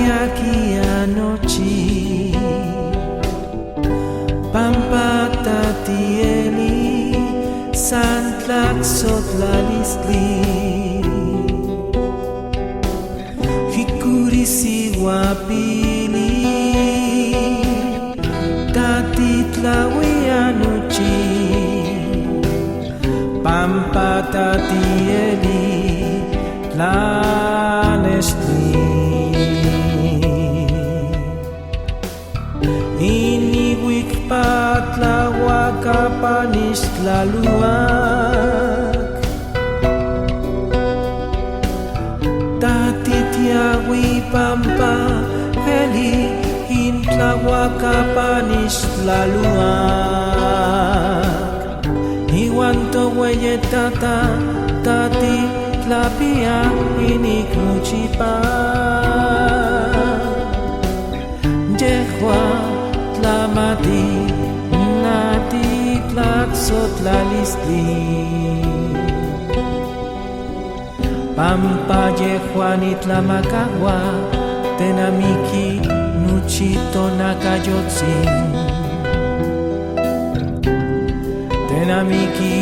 aquí anoche, Pampa tatieli, Santlak sotlalistli, Hikurisi wapili, Tatitlawi anoche, Pampa tatieli, Tlanestli. Iniwik patlawa kapanis laluak, Tatityawi pampa heli intlawa kapanis laluak. Iwanto weye tata tati tlapia iniknuchipa, Jehua tlamati nati tlaxotlalistli, Pampa Jehua tlamakawa tenamiki nuchito nakayotzin, tenamiki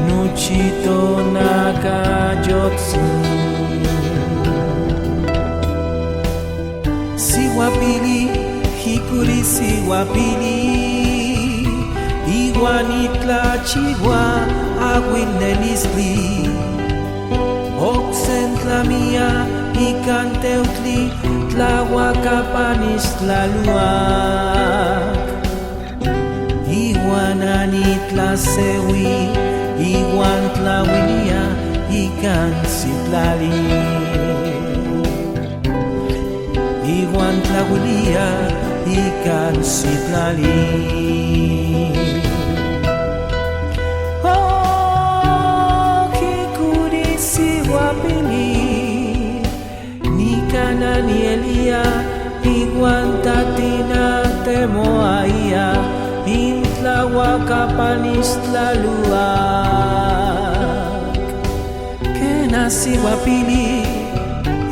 nuchito nakayotzin. Siwapili Hikurisi wapili, Iwanitla chiwa aguinelisli, Oxentla mia ikanteutli, Tlahuacapanis tlaluak, Iwananitla sewi, Iwan tlawilia ikan sitlali, Iwan tlawilia ikan sitlali. Oh, Hikurisi wapili, Nikana ni Elia, Iwan tatina temoaia, Intlahuacapanis tlaluak, Kenasi wapili,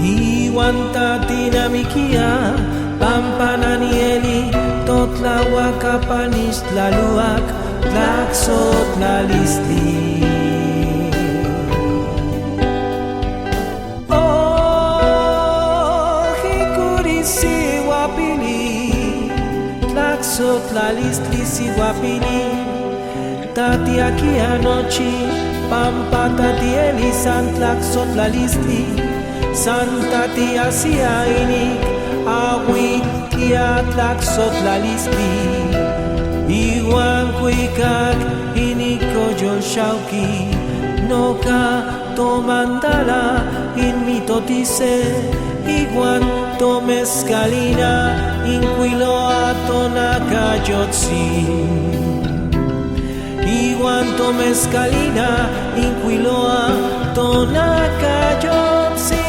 Iwan tatina mikia, Pampa nanieli, Totlahuacapanis tlaluak, Tlaxotlalistli. Oh, Hikurisi wapili, Tlaxotlalistli si wapili, Tati aquí anoche, Pampa tatieli, San Tlaxotlalistli, Santa tia sia inik, Awi tia tlaxotlalistli, Iwan kuikak iniko yolshauki, Noka tomandala in mitotice, Iwan tomescalina, Inquiloa tonakayotzin, Iwan tomescalina, Inquiloa tonakayotzin.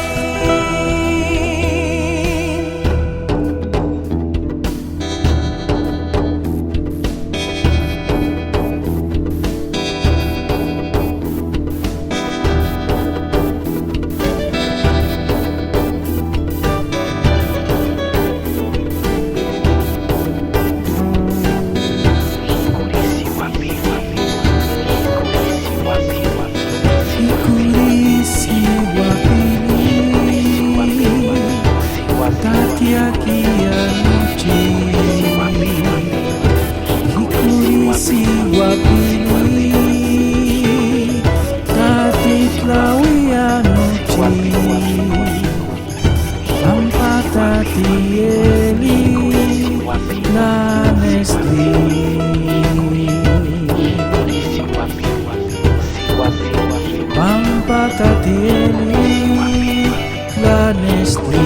Pampa tatieli, Tlanestli.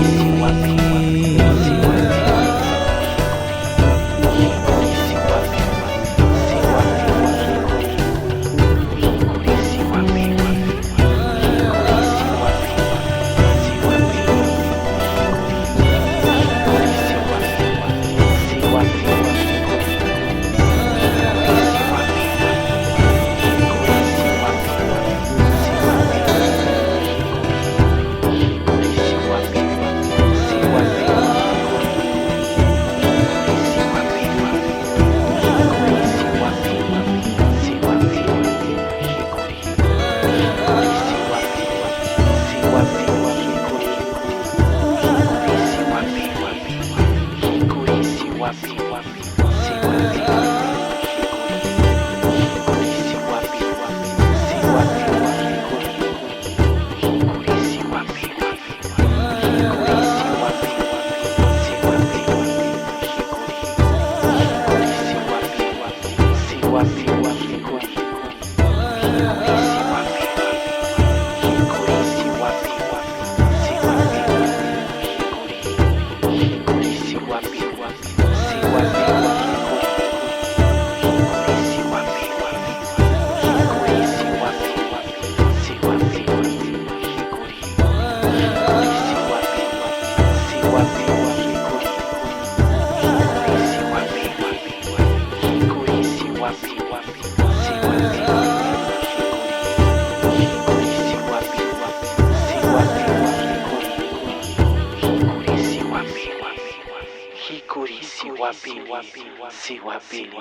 wapili, si wapili,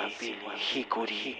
hikuri.